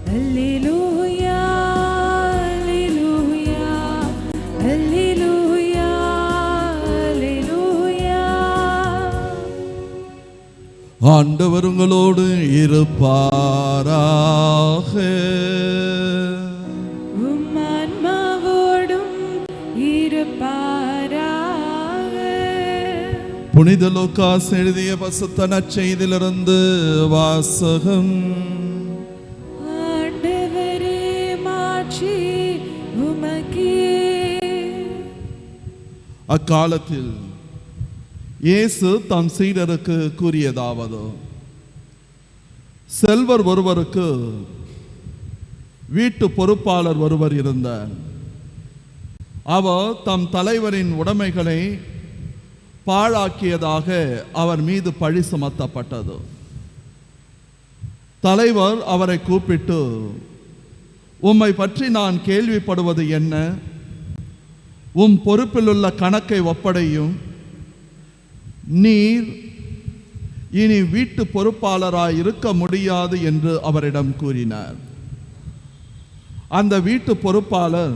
அல்லேலூயா அல்லேலூயா அல்லேலூயா அல்லேலூயா. ஆண்டவர் உங்களோடு இருப்பாராக. உம் ஆன்மாவோடும் இருப்பாராக. புனித லூக்காஸ் எழுதிய பரிசுத்த நற்செய்தியிலிருந்து வாசகம். ஆண்டவரே மாட்சி உமக்கே. அக்காலத்தில் இயேசு தம் சீடருக்கு கூறியதாவது: செல்வர் ஒருவருக்கு வீட்டு பொறுப்பாளர் ஒருவர் இருந்தார். அவர் தம் தலைவரின் உடைமைகளை பாழாக்கியதாக அவர் மீது பழி சுமத்தப்பட்டது. தலைவர் அவரை கூப்பிட்டு, உம்மை பற்றி நான் கேள்விப்படுவது என்ன? உம் பொறுப்பிலுள்ள கணக்கை ஒப்படையும். நீர் இனி வீட்டு பொறுப்பாளராய் இருக்க முடியாது என்று அவரிடம் கூறினார். அந்த வீட்டு பொறுப்பாளர்,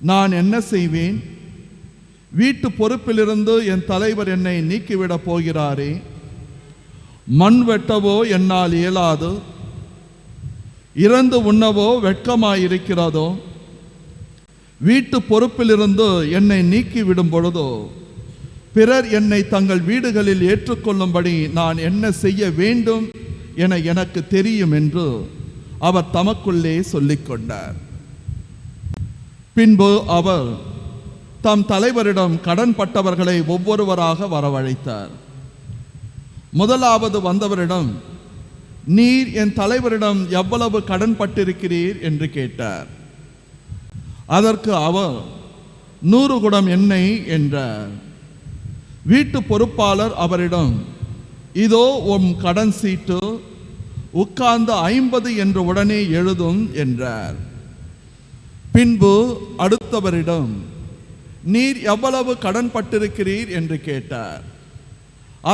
நான் என்ன செய்வேன்? வீட்டு பொறுப்பிலிருந்து என் தலைவர் என்னை நீக்கிவிடப் போகிறாரே. மண் வெட்டவோ என்னால் இயலாது, இறந்து உண்ணவோ வெட்கமாயிருக்கிறதோ. வீட்டு பொறுப்பிலிருந்து என்னை நீக்கிவிடும் பொழுதோ பிறர் என்னை தங்கள் வீடுகளில் ஏற்றுக்கொள்ளும்படி நான் என்ன செய்ய வேண்டும் என எனக்கு தெரியும் என்று அவர் தமக்குள்ளே சொல்லிக்கொண்டார். பின்பு அவர் தம் தலைவரிடம் கடன் பட்டவர்களை ஒவ்வொருவராக வரவழைத்தார். முதலாவது வந்தவரிடம், நீர் என் தலைவரிடம் எவ்வளவு கடன் பட்டிருக்கிறீர் என்று கேட்டார். அதற்கு அவர் 100 குடம் எண்ணெய் என்றார். வீட்டு பொறுப்பாளர் அவரிடம், இதோ உம் கடன் சீட்டு, உட்கார்ந்து 50 என்று உடனே எழுதும் என்றார். பின்பு அடுத்தவரிடம், நீர் எவ்வளவு கடன் பட்டிருக்கிறீர் என்று கேட்டார்.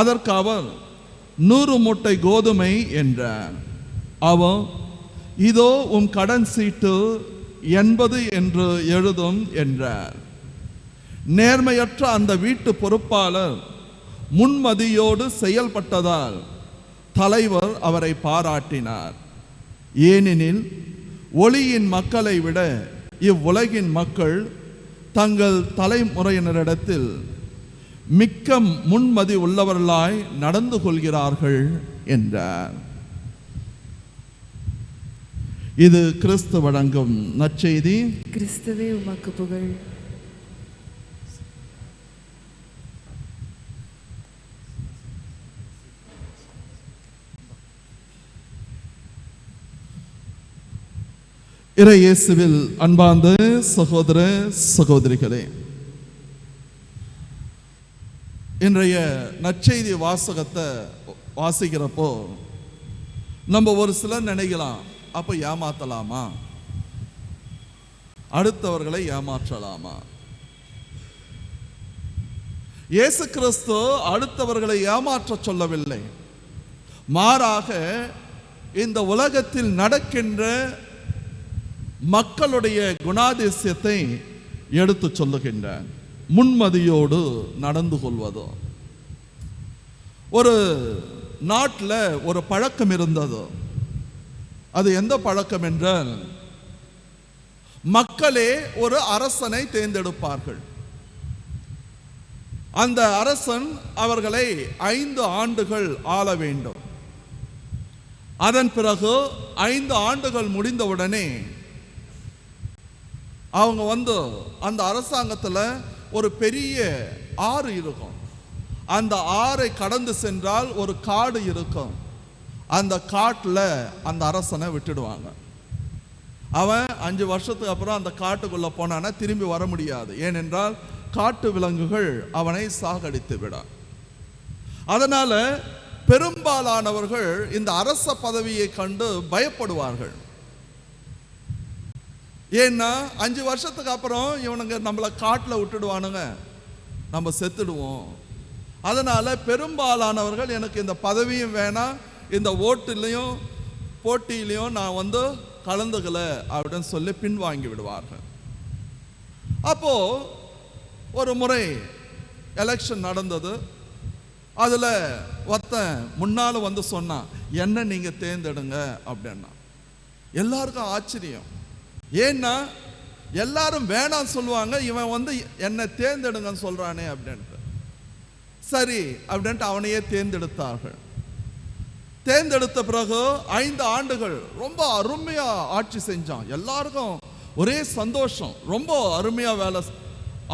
அதற்கு அவர் 100 மூட்டை கோதுமை என்றார். அவர், இதோ உம் கடன் சீட்டு 80 என்று எழுதும் என்றார். நேர்மையற்ற அந்த வீட்டு பொறுப்பாளர் முன்மதியோடு செயல்பட்டதால் தலைவர் அவரை பாராட்டினார். ஏனெனில் ஒளியின் மக்களை விட இவ்வுலகின் மக்கள் தங்கள் தலைமுறையினரிடத்தில் மிக்க முன்மதி உள்ளவர்களாய் நடந்து கொள்கிறார்கள் என்றார். இது கிறிஸ்து வழங்கும் நற்செய்தி. கிறிஸ்துவே உமக்கு புகழ். இறை இயேசுவில் அன்பார்ந்த சகோதர சகோதரிகளே, இன்றைய நற்செய்தி வாசகத்தை வாசிக்கிறப்போ நம்ம ஒரு சிலர் நினைக்கலாம், அப்போ ஏமாத்தலாமா, அடுத்தவர்களை ஏமாற்றலாமா? இயேசு கிறிஸ்து அடுத்தவர்களை ஏமாற்ற சொல்லவில்லை. மாறாக இந்த உலகத்தில் நடக்கின்ற மக்களுடைய குணாதிசயத்தை எடுத்து சொல்லுகின்றார். முன்மதியோடு நடந்து கொள்வதோ. ஒரு நாட்டில் ஒரு பழக்கம் இருந்தது. அது எந்த பழக்கம் என்றால், மக்களே ஒரு அரசனை தேர்ந்தெடுப்பார்கள். அந்த அரசன் அவர்களை 5 ஆண்டுகள் ஆள வேண்டும். அதன் பிறகு 5 ஆண்டுகள் முடிந்தவுடனே அவங்க அந்த அரசாங்கத்தில் ஒரு பெரிய ஆறு இருக்கும். அந்த ஆறை கடந்து சென்றால் ஒரு காடு இருக்கும். அந்த காட்டில் அந்த அரசனை விட்டுடுவாங்க. அவன் 5 வருஷத்துக்கு அப்புறம் அந்த காட்டுக்குள்ளே போனான்னா திரும்பி வர முடியாது. ஏனென்றால் காட்டு விலங்குகள் அவனை சாகடித்து விடும். அதனால் பெரும்பாலானவர்கள் இந்த அரச பதவியை கண்டு பயப்படுவார்கள். ஏன்னா 5 வருஷத்துக்கு அப்புறம் இவனுங்க நம்மளை காட்டில் விட்டுடுவானுங்க, நம்ம செத்துடுவோம். அதனால் பெரும்பாலானவர்கள் எனக்கு இந்த பதவியும் வேணாம், இந்த ஓட்டுலையும் போட்டியிலையும் நான் கலந்துக்கல அப்படின்னு சொல்லி பின்வாங்கி விடுவார்கள். அப்போ ஒரு முறை எலெக்ஷன் நடந்தது. அதில் ஒருத்தன் முன்னால் சொன்னான், என்ன நீங்கள் தேர்ந்தெடுங்க அப்படின்னா. எல்லாருக்கும் ஆச்சரியம். ஏன்னா எல்லாரும் வேணாம் சொல்லுவாங்க, இவன் என்னை தேர்ந்தெடுங்கன்னு சொல்கிறானே அப்படின்ட்டு. சரி அப்படின்ட்டு அவனையே தேர்ந்தெடுத்தார்கள். தேர்ந்தெடுத்த பிறகு 5 ஆண்டுகள் ரொம்ப அருமையாக ஆட்சி செஞ்சான். எல்லாருக்கும் ஒரே சந்தோஷம். ரொம்ப அருமையாக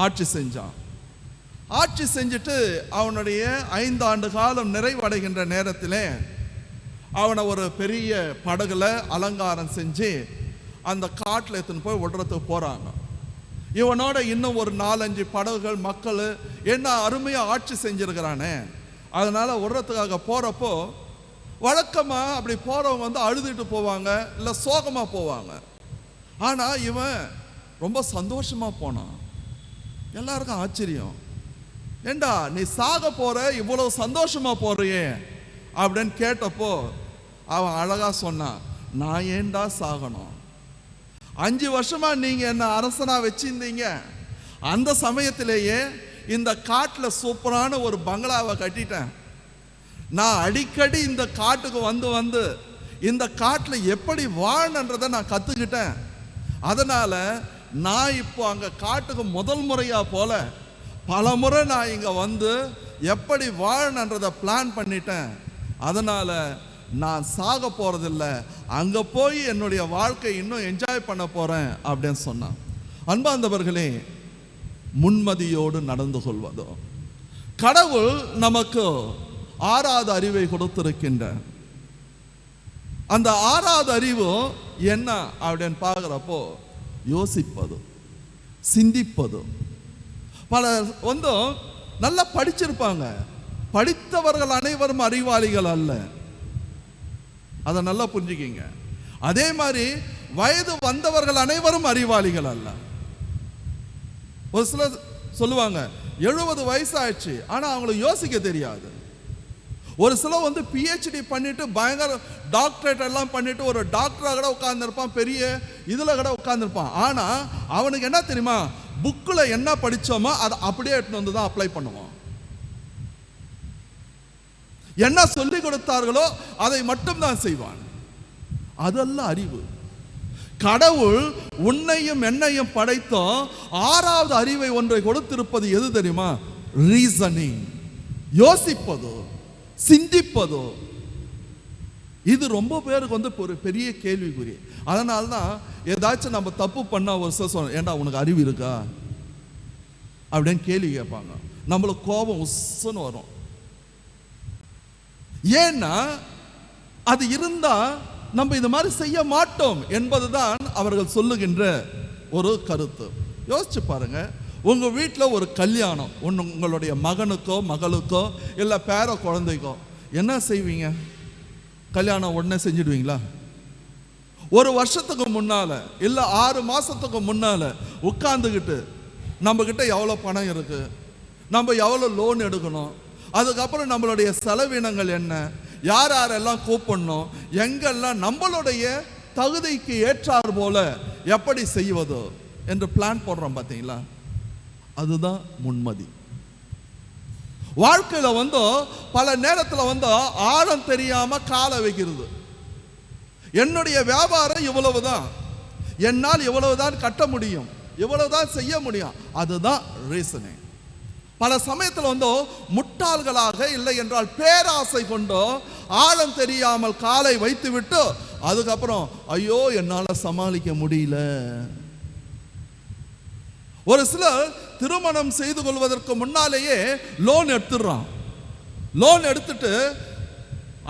ஆட்சி செஞ்சான். ஆட்சி செஞ்சுட்டு அவனுடைய 5 ஆண்டு காலம் நிறைவடைகின்ற நேரத்தில் அவனை ஒரு பெரிய படகுல அலங்காரம் செஞ்சு அந்த காட்டில் எடுத்துன்னு போய் விடுறதுக்கு போகிறாங்க. இவனோட இன்னும் ஒரு 4-5 படகுகள் மக்கள் என்ன அருமையாக ஆட்சி செஞ்சிருக்கிறானே, அதனால் விடுறதுக்காக போகிறப்போ வழக்கமாக அப்படி போகிறவங்க அழுதுட்டு போவாங்க, இல்லை சோகமாக போவாங்க. ஆனால் இவன் ரொம்ப சந்தோஷமாக போனான். எல்லாருக்கும் ஆச்சரியம். ஏண்டா நீ சாக போற, இவ்வளவு சந்தோஷமா போறியே அப்படின்னு கேட்டப்போ அவன் அழகா சொன்னான், நான் ஏண்டா சாகணும்? 5 வருஷமா நீங்க என்ன அரசனா வச்சிருந்தீங்க. அந்த சமயத்திலேயே இந்த காட்டில் சூப்பரான ஒரு பங்களாவை கட்டிட்டேன். நான் அடிக்கடி இந்த காட்டுக்கு வந்து இந்த காட்டில் எப்படி வாழன்றதை நான் கற்றுக்கிட்டேன். அதனால நான் இப்போ அங்கே காட்டுக்கு முதல் முறையா போல பல முறை நான் இங்கே எப்படி வாழன்றதை பிளான் பண்ணிட்டேன். அதனால நான் சாக போறதில்ல, அங்கே போய் என்னுடைய வாழ்க்கை இன்னும் என்ஜாய் பண்ண போறேன் அப்படின்னு சொன்னான். அன்பார்ந்தவர்களே, முன்மதியோடு நடந்து கொள்வதோ. கடவுள் நமக்கு 6வது அறிவை கொடுத்திருக்கின்ற அந்த 6வது அறிவு என்ன அப்படின்னு பார்க்குறப்போ யோசிப்பது, சிந்திப்பது. பலர் நல்லா படிச்சிருப்பாங்க. படித்தவர்கள் அனைவரும் அறிவாளிகள் அல்ல, அதை நல்லா புரிஞ்சுக்கிங்க. அதே மாதிரி வயது வந்தவர்கள் அனைவரும் அறிவாளிகள் அல்ல. ஒரு சிலர் சொல்லுவாங்க 70 வயசு ஆயிடுச்சு, ஆனால் அவங்களுக்கு யோசிக்க தெரியாது. ஒரு சிலர் PhD பண்ணிட்டு பயங்கர டாக்டரேட் எல்லாம் பண்ணிட்டு ஒரு டாக்டராக கூட உட்கார்ந்துருப்பான், பெரிய இதில் கூட உட்கார்ந்துருப்பான். ஆனால் அவனுக்கு என்ன தெரியுமா, புக்கில் என்ன படித்தோமோ அதை அப்படியே எடுத்துன்னு தான் அப்ளை பண்ணுவான். என்ன சொல்லி கொடுத்தார்களோ அதை மட்டும் தான் செய்வான். அதெல்லாம் அறிவு. கடவுள் உன்னையும் என்னையும் படைத்தோம் 6வது அறிவை ஒன்றை கொடுத்திருப்பது எது தெரியுமா? ரீசனிங், யோசிப்பதோ சிந்திப்பதோ. இது ரொம்ப பேருக்கு ஒரு பெரிய கேள்விக்குறி. அதனால தான் ஏதாச்சும் நம்ம தப்பு பண்ணா ஒரு சொல்ல, ஏண்டா உனக்கு அறிவு இருக்கா அப்படின்னு கேள்வி கேட்பாங்க. நம்மளுக்கு கோபம் உஸ்ஸுன்னு வரும். ஏன்னா அது இருந்தா நம்ம இது மாதிரி செய்ய மாட்டோம் என்பதுதான் அவர்கள் சொல்லுகின்ற ஒரு கருத்து. யோசிச்சு பாருங்க, உங்க வீட்டில் ஒரு கல்யாணம், உங்களுடைய மகனுக்கோ மகளுக்கோ இல்லை பேர குழந்தைக்கோ என்ன செய்வீங்க? கல்யாணம் உடனே செஞ்சிடுவீங்களா? ஒரு வருஷத்துக்கு முன்னால இல்லை 6 மாசத்துக்கு முன்னால உட்கார்ந்துக்கிட்டு நம்ம கிட்ட எவ்வளோ பணம் இருக்கு, நம்ம எவ்வளோ லோன் எடுக்கணும், அதுக்கப்புறம் நம்மளுடைய செலவினங்கள் என்ன, யார் யாரெல்லாம் கூப்பிடணும், எங்கெல்லாம் நம்மளுடைய தகுதிக்கு ஏற்றார் போல எப்படி செய்வது என்று பிளான் போடுறோம் பார்த்தீங்களா? அதுதான் முன்மதி. வாழ்க்கையில பல நேரத்தில் ஆழம் தெரியாம காலை வைக்கிறது. என்னுடைய வியாபாரம் இவ்வளவுதான், என்னால் இவ்வளவுதான் கட்ட முடியும், இவ்வளவுதான் செய்ய முடியும், அதுதான் ரீசனிங். பல சமயத்தில் முட்டாள்களாக இல்லை என்றால் பேராசை கொண்டோ ஆழம் தெரியாமல் காலை வைத்து விட்டு அதுக்கப்புறம் ஐயோ என்னால் சமாளிக்க முடியல. ஒரு சிலர் திருமணம் செய்து கொள்வதற்கு முன்னாலேயே லோன் எடுத்துடுறான். லோன் எடுத்துட்டு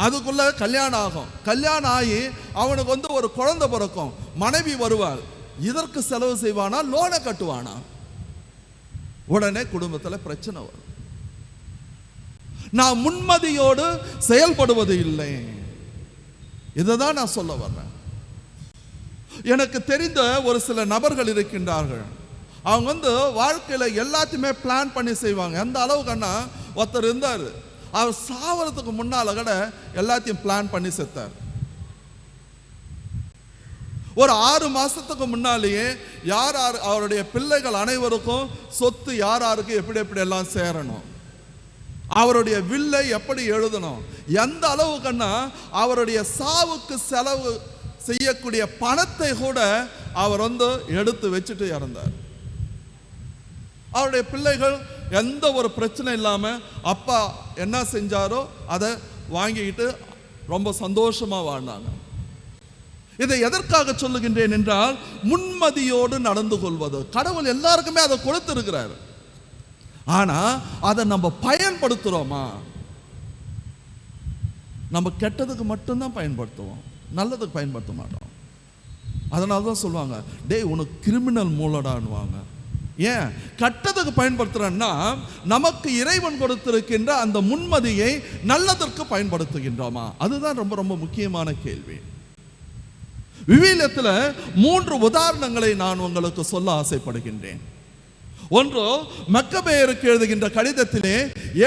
அதுக்குள்ள கல்யாணம் ஆகும். கல்யாணம் ஆகி அவனுக்கு ஒரு குழந்தை பிறக்கும், மனைவி வருவாள். இதற்கு செலவு செய்வானா, லோனை கட்டுவானா? உடனே குடும்பத்தில் பிரச்சனை வரும். நான் முன்மதியோடு செயல்படுவது இல்லை. இதைதான் நான் சொல்ல வர்றேன். எனக்கு தெரிந்த ஒரு சில நபர்கள் இருக்கின்றார்கள். அவங்க வாழ்க்கையில எல்லாத்தையுமே பிளான் பண்ணி செய்வாங்க. எந்த அளவுக்குன்னா, ஒருத்தர் இருந்தார், அவர் சாவறதுக்கு முன்னால கூட எல்லாத்தையும் பிளான் பண்ணி செத்தார். ஒரு 6 மாசத்துக்கு முன்னாலேயே யார் அவருடைய பிள்ளைகள் அனைவருக்கும் சொத்து யாருக்கு எப்படி எல்லாம் சேரணும், அவருடைய வில்லை எப்படி எழுதணும், எந்த அளவுக்குன்னா அவருடைய சாவுக்கு செலவு செய்யக்கூடிய பணத்தை கூட அவர் எடுத்து வச்சுட்டு இறந்தார். அவருடைய பிள்ளைகள் எந்த ஒரு பிரச்சனை இல்லாம அப்பா என்ன செஞ்சாரோ அதை வாங்கிட்டு ரொம்ப சந்தோஷமா வாழ்ந்தாங்க. இதை எதற்காக சொல்லுகின்றேன் என்றால், முன்மதியோடு நடந்து கொள்வது. கடவுள் எல்லாருக்குமே அதை கொடுத்திருக்கிறார். ஆனா அதை நம்ம பயன்படுத்துறோமா? நம்ம கெட்டதுக்கு மட்டும்தான் பயன்படுத்துவோம், நல்லதுக்கு பயன்படுத்த மாட்டோம். அதனால தான் சொல்லுவாங்க, டேய் உனக்கு கிரிமினல் மூலடான்னுவாங்க. ஏன் கெட்டதுக்கு பயன்படுத்துறோம்னா, நமக்கு இறைவன் கொடுத்திருக்கின்ற அந்த முன்மதியை நல்லதற்கு பயன்படுத்துகின்றோமா? அதுதான் ரொம்ப ரொம்ப முக்கியமான கேள்வி. விவிலியத்தில் 3 உதாரணங்களை நான் உங்களுக்கு சொல்ல ஆசைப்படுகின்றேன். ஒன்று, மக்கபேயருக்கு எழுதுகின்ற கடிதத்திலே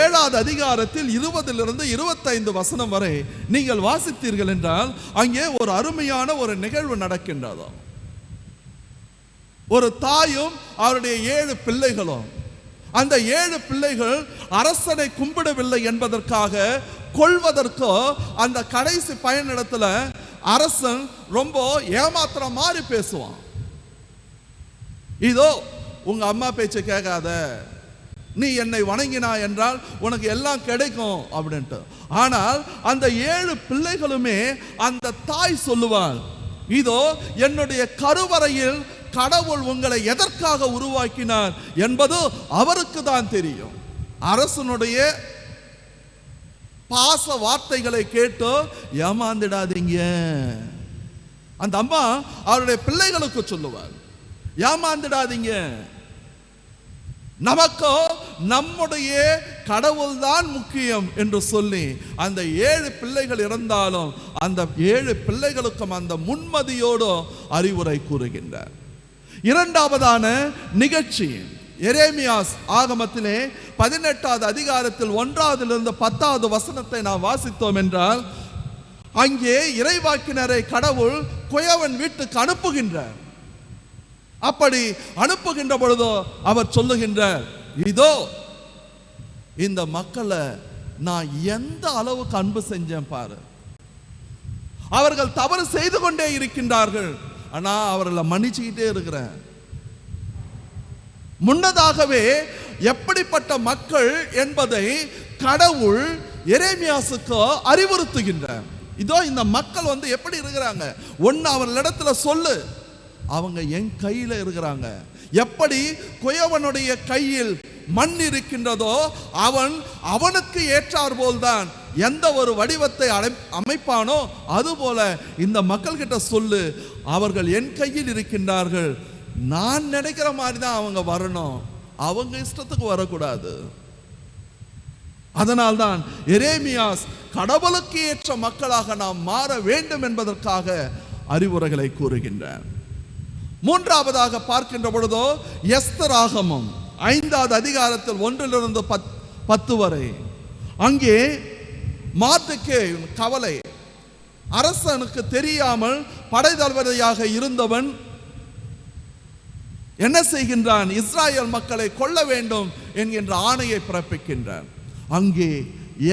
7வது அதிகாரத்தில் 20 to 25 வசனம் வரை நீங்கள் வாசித்தீர்கள் என்றால், அங்கே ஒரு அருமையான ஒரு நிகழ்வு நடக்கின்றது. ஒரு தாயும் அவருடைய 7 பிள்ளைகளும், அந்த 7 பிள்ளைகள் அரசனை கும்பிடவில்லை என்பதற்காக கொல்வதற்கோ அந்த கடைசி பயனிடத்துல அரசன் ரொம்ப ஏமாத்துற மாதிரி பேசுவான். இதோ உங்க அம்மா பேச்சை கேட்காத, நீ என்னை வணங்கினா என்றால் உனக்கு எல்லாம் கிடைக்கும் அப்படின்ட்டு. ஆனால் அந்த 7 பிள்ளைகளுமே அந்த தாய் சொல்லுவாள், இதோ என்னுடைய கருவறையில் கடவுள் உங்களை எதற்காக உருவாக்கினார் என்பது அவருக்கு தான் தெரியும். அரசனுடைய பாச வார்த்தைகளை கேட்டு ஏமாந்துடாதீங்க. அந்த அம்மா அவருடைய பிள்ளைகளுக்கு சொல்லுவார், ஏமாந்துடாதீங்க, நமக்கு நம்முடைய கடவுள் தான் முக்கியம் என்று சொல்லி அந்த 7 பிள்ளைகள் இருந்தாலும் அந்த 7 பிள்ளைகளுக்கும் அந்த முன்மதியோடு அறிவுரை கூறுகின்றார். இரண்டாவதான நிகழ்ச்சி, எரேமியாஸ் ஆகமத்திலே 18வது அதிகாரத்தில் 1லிருந்து 10வது வசனத்தை நாம் வாசித்தோம் என்றால், அங்கே இறைவாக்கினரை கடவுள் குயவன் வீட்டுக்கு அனுப்புகின்றார். அப்படி அனுப்புகின்ற பொழுதோ அவர் சொல்லுகின்றார், இதோ இந்த மக்களை நான் எந்த அளவுக்கு அன்பு செஞ்சேன் பாரு, அவர்கள் தவறு செய்து கொண்டே இருக்கின்றார்கள், ஆனா அவர்களை மன்னிச்சுக்கிட்டே இருக்கிறேன். முன்னதாகவே எப்படிப்பட்ட மக்கள் என்பதை கடவுள் எரேமியாசுக்கு அறிவுறுத்துகின்றார். இதோ இந்த மக்கள் எப்படி இருக்கிறாங்க, ஒன்னு அவர்களிடத்துல சொல்லு, அவங்க என் கையில இருக்கிறாங்க. எப்படி குயவனுடைய கையில் மண் இருக்கின்றதோ அவனுக்கு ஏற்றார் போல்தான் எந்த ஒரு வடிவத்தை அமைப்பானோ அதுபோல இந்த மக்கள் கிட்ட சொல்லு, அவர்கள் என் கையில் இருக்கின்றார்கள், நான் நினைக்கிற மாதிரி தான் அவங்க வரணும், அவங்க இஷ்டத்துக்கு வரக்கூடாது. அதனால்தான் எரேமியாஸ் கடவுளுக்கு ஏற்ற மக்களாக நாம் மாற வேண்டும் என்பதற்காக அறிவுரைகளை கூறுகின்றார். மூன்றாவதாக பார்க்கின்ற பொழுதோ எஸ்தர் ஆகமம் 5வது அதிகாரத்தில் 1லிருந்து 10 வரை, அங்கே மார்தெக்கே கவலை, அரசனுக்கு தெரியாமல் படைத்தளபதியாக இருந்தவன் என்ன செய்கின்றான், இஸ்ராயல் மக்களை கொல்ல வேண்டும் என்கின்ற ஆணையை பிறப்பிக்கின்றான். அங்கே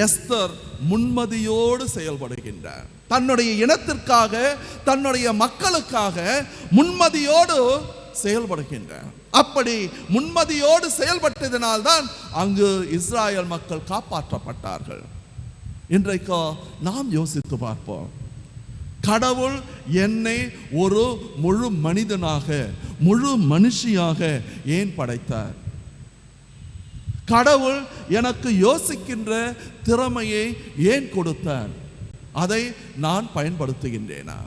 எஸ்தர் முன்மதியோடு செயல்படுகின்றார். தன்னுடைய இனத்திற்காக தன்னுடைய மக்களுக்காக முன்மதியோடு செயல்படுகின்றார். அப்படி முன்மதியோடு செயல்பட்டதினால்தான் அங்கு இஸ்ராயல் மக்கள் காப்பாற்றப்பட்டார்கள். இன்றைக்கு நாம் யோசித்து பார்ப்போம், கடவுள் என்னை ஒரு முழு மனிதனாக முழு மனுஷியாக ஏன் படைத்தார்? கடவுள் எனக்கு யோசிக்கின்ற திறமையை ஏன் கொடுத்தார்? அதை நான் பயன்படுத்துகின்றேனா?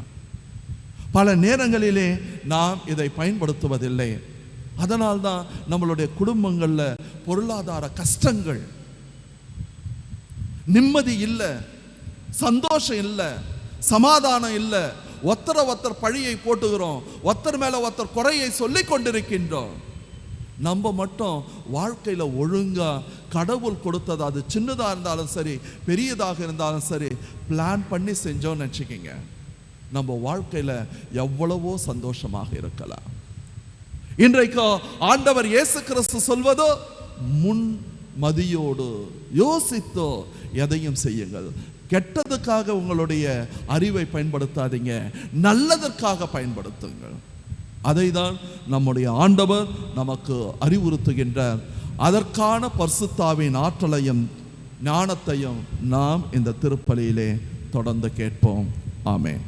பல நேரங்களிலே நாம் இதை பயன்படுத்துவதில்லை. அதனால்தான் நம்மளுடைய குடும்பங்களில் பொருளாதார கஷ்டங்கள், நிம்மதி இல்லை, சந்தோஷம் இல்லை, சமாதானம் இல்லை. ஒருத்தர் பழியை போட்டுகிறோம், ஒருத்தர் மேல ஒருத்தர் குறையை சொல்லி கொண்டிருக்கின்றோம். நம்ம மட்டும் வாழ்க்கையில ஒழுங்கா கடவுள் கொடுத்தது, அது சின்னதா இருந்தாலும் சரி பெரியதாக இருந்தாலும் சரி, பிளான் பண்ணி செஞ்சோம்னு நினைச்சுக்கிங்க, நம்ம வாழ்க்கையில எவ்வளவோ சந்தோஷமாக இருக்கலாம். இன்றைக்கு ஆண்டவர் இயேசு கிறிஸ்து சொல்வது, முன் மதியோடு யோசித்தோ எதையும் செய்யுங்கள். கெட்டதுக்காக உங்களுடைய அறிவை பயன்படுத்தாதீங்க, நல்லதற்காக பயன்படுத்துங்கள். அதை தான் நம்முடைய ஆண்டவர் நமக்கு அறிவுறுத்துகின்றார். அதற்கான பரிசுத்தாவின் ஆற்றலையும் ஞானத்தையும் நாம் இந்த திருப்பலியிலே தொடர்ந்து கேட்போம். ஆமென்.